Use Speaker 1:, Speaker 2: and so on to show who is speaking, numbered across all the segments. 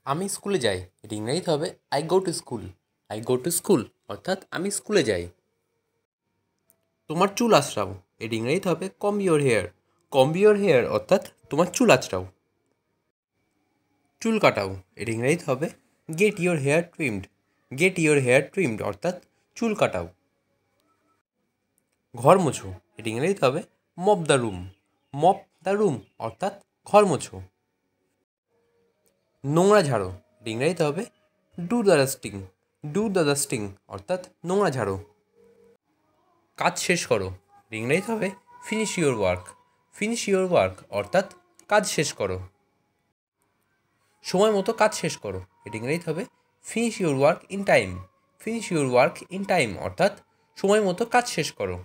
Speaker 1: আমি স্কুলে যাই, এটা ইংরেজিতে হবে I go to school. I go to school অর্থাৎ আমি স্কুলে যাই। তোমার চুল আঁচড়াও, এটা ইংরেজিতে হবে comb your hair. Comb your hair অর্থাৎ তোমার চুল আঁচড়াও। চুল কাটাও, এটা ইংরেজিতে হবে get your hair trimmed. Get your hair trimmed অর্থাৎ চুল কাটাও। ঘর মোছো, এটা ইংরেজিতে হবে mop the room. Mop the room অর্থাৎ ঘর মোছো। নোংরা ঝাড়ো, এটা ইংরেজিতে হবে do the dusting. Do the dusting অর্থাৎ নোংরা ঝাড়ো। কাজ শেষ করো, এটা ইংরেজিতে হবে finish your work. Finish your work অর্থাৎ কাজ শেষ করো। সময় মতো কাজ শেষ করো, এটা ইংরেজিতে হবে finish your work in time. Finish your work in time অর্থাৎ সময় মতো কাজ শেষ করো।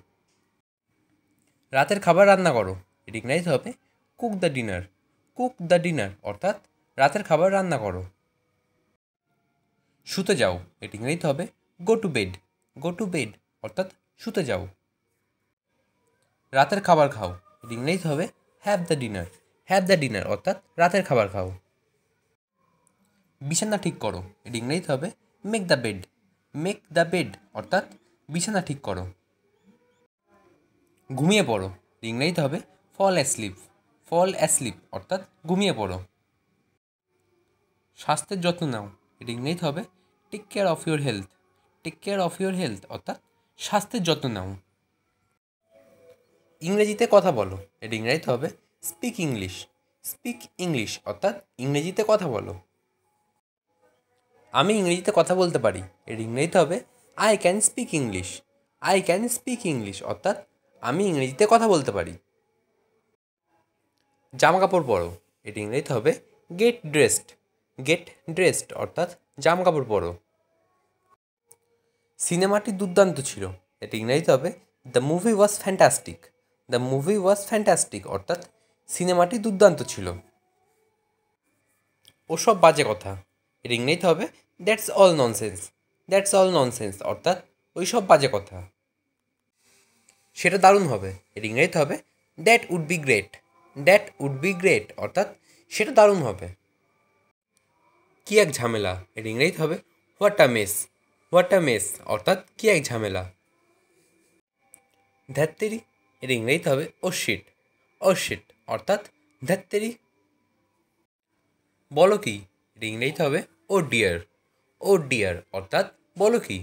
Speaker 1: রাতের খাবার রান্না করো, এটা ইংরেজিতে হবে cook the dinner. Cook the dinner অর্থাৎ রাতের খাবার রান্না করো। শুতে যাও, এটা ইংরেজিতে হবে go to bed. Go to bed অর্থাৎ শুতে যাও। রাতের খাবার খাও, এটা ইংরেজিতে হবে have the dinner. Have the dinner অর্থাৎ রাতের খাবার খাও। বিছানা ঠিক করো, এটা ইংরেজিতে হবে make the bed. Make the bed অর্থাৎ বিছানা ঠিক করো। ঘুমিয়ে পড়ো, এটা ইংরেজিতে হবে ফল অ্যাসলিপ। ফল অ্যাসলিপ অর্থাৎ ঘুমিয়ে পড়ো। স্বাস্থ্যের যত্ন নাও, এটা ইংরেজিতে হবে take care of your health. Take care of your health অর্থাৎ স্বাস্থ্যের যত্ন নাও। ইংরেজিতে কথা বলো, এটা ইংরেজিতে হবে স্পিক ইংলিশ। স্পিক ইংলিশ অর্থাৎ ইংরেজিতে কথা বলো। আমি ইংরেজিতে কথা বলতে পারি, এর ইংরেজিতে হবে I can speak English. I can speak English অর্থাৎ আমি ইংরেজিতে কথা বলতে পারি। জামা কাপড় পরো, এটি ইংরেজিতে হবে গেট ড্রেসড। গেট ড্রেসড অর্থাৎ জামা কাপড় পরো। সিনেমাটি দুর্দান্ত ছিল, এটি ইংরেজিতে হবে the movie was fantastic. The movie was fantastic অর্থাৎ সিনেমাটি দুর্দান্ত ছিল। ওসব বাজে কথা, এর ইংরেজিতে হবে that's all nonsense. That's all nonsense অর্থাৎ ওইসব বাজে কথা। সেটা দারুণ হবে, এর ইংরেজিতে হবে that would be great. That would be great অর্থাৎ সেটা দারুণ হবে। কি এক ঝামেলা, এর ইংরেজিতে হবে what a mace. What a mace অর্থাৎ কি এক ঝামেলা। ধ্যাত্তেরি, এর ইংরেজিতে হবে ও শিট। ও শিট অর্থাৎ ধ্যাত্তেরি। বলো কি, এর ইংরেজিতে হবে ও ডিয়ার। ও ডিয়ার অর্থাৎ বলো কি।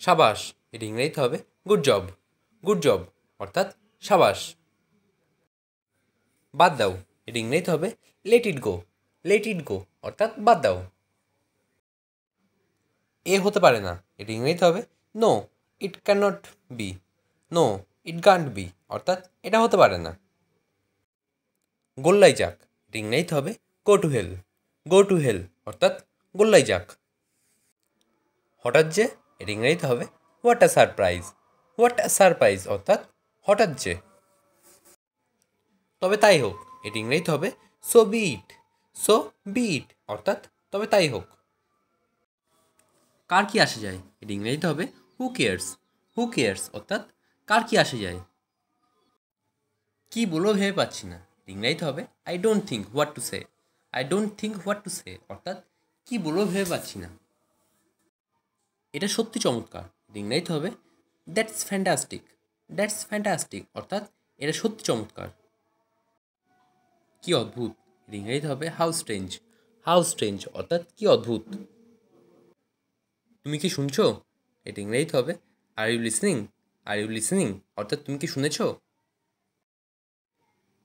Speaker 1: সাবাস, এর ইংরেজিতে হবে গুড জব। গুড জব অর্থাৎ সাবাস। বাদ দাও, এর ইংরেজিতে হবে let it go. Let it গো অর্থাৎ বাদ দাও। এ হতে পারে না, এর ইংরেজিতে হবে no it can not be. No it can't be অর্থাৎ এটা হতে পারে না। গোল্লাই যাক, এর ইংরেজিতে হবে go to hell. Go to hell অর্থাৎ গোল্লাই যাক। হঠাৎ যে, এর ইংরেজিতে হবে what a surprise. What a surprise অর্থাৎ হঠাৎ যে। তবে তাই হোক, এটি ইংরেজিতে হবে সো বি ইট। সো বি ইট অর্থাৎ তবে তাই হোক। কার কি আসে যায়, এটি ইংরেজিতে হবে হু কেয়ার্স। হু কেয়ার্স অর্থাৎ কার কি আসে যায়। কি বলবো ভেবে পাচ্ছি না, ইংরেজিতে হবে I don't think what to say. I don't think what to say অর্থাৎ কি বলবো ভেবে পাচ্ছি না। এটা সত্যি চমৎকার, ইংরেজিতে হবে দ্যাটস ফ্যান্টাস্টিক। দ্যাটস ফ্যান্টাস্টিক অর্থাৎ এটা সত্যি চমৎকার। কি অদ্ভুত, ইংরেজিতে হবে হাউ স্ট্রেঞ্জ। হাউ স্ট্রেঞ্জ অর্থাৎ কি অদ্ভুত। তুমি কি শুনছো, এটা ইংরেজিতে হবে are you listening. Are you listening অর্থাৎ তুমি কি শুনেছ।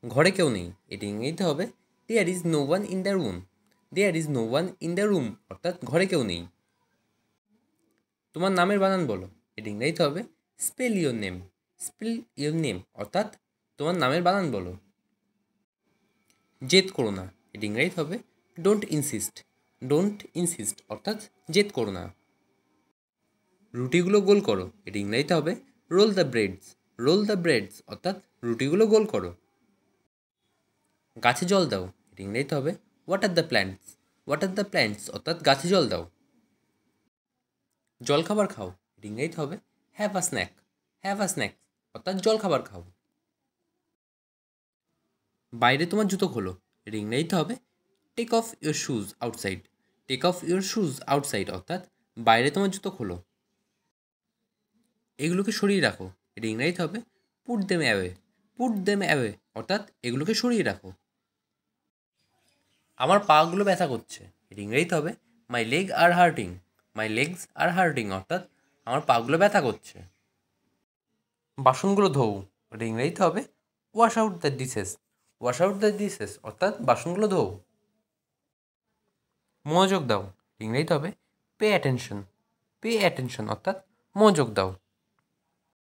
Speaker 1: ঘরে কেউ নেই, এটা ইংরেজিতে হবে there is no one in the room. There is no one in the room অর্থাৎ ঘরে কেউ নেই। তোমার নামের বানান বলো, এটা ইংরেজিতে হবে spell your name. Spell your name অর্থাৎ তোমার নামের বানান বলো। জেদ করো না, এটা ইংরেজিতে হবে ডোন্ট ইনসিস্ট। ডোন্ট ইনসিস্ট অর্থাৎ জেদ করো না। রুটিগুলো গোল করো, এটা ইংরেজিতে হবে role the breads. Role the breads অর্থাৎ রুটিগুলো গোল করো। গাছে জল দাও, এটা ইংরেজিতে হবে water the plants. Water the plants অর্থাৎ গাছে জল দাও। জলখাবার খাও, এটা ইংরেজিতে হবে have a snack. Have a snack অর্থাৎ জলখাবার খাও। বাইরে তোমার জুতো খোলো, এটা ইংরেজিতে হবে take off your shoes outside. Take off your shoes outside অর্থাৎ বাইরে তোমার জুতো খোলো। এগুলোকে সরিয়ে রাখো, এটা ইংরাজিতে হবে put them away. Put them away অর্থাৎ এগুলোকে সরিয়ে রাখো। আমার পাগুলো ব্যথা করছে, এটা ইংরাজিতে হবে my leg are hurting. My legs are hurting অর্থাৎ আমার পাগুলো ব্যথা করছে। বাসনগুলো ধোও, এটা ইংরাজিতে হবে wash out the dishes. Wash out the dishes অর্থাৎ বাসনগুলো ধোও। মনোযোগ দাও, ইংরেজিতে হবে পে অ্যাটেনশন। পে অ্যাটেনশন অর্থাৎ মনোযোগ দাও।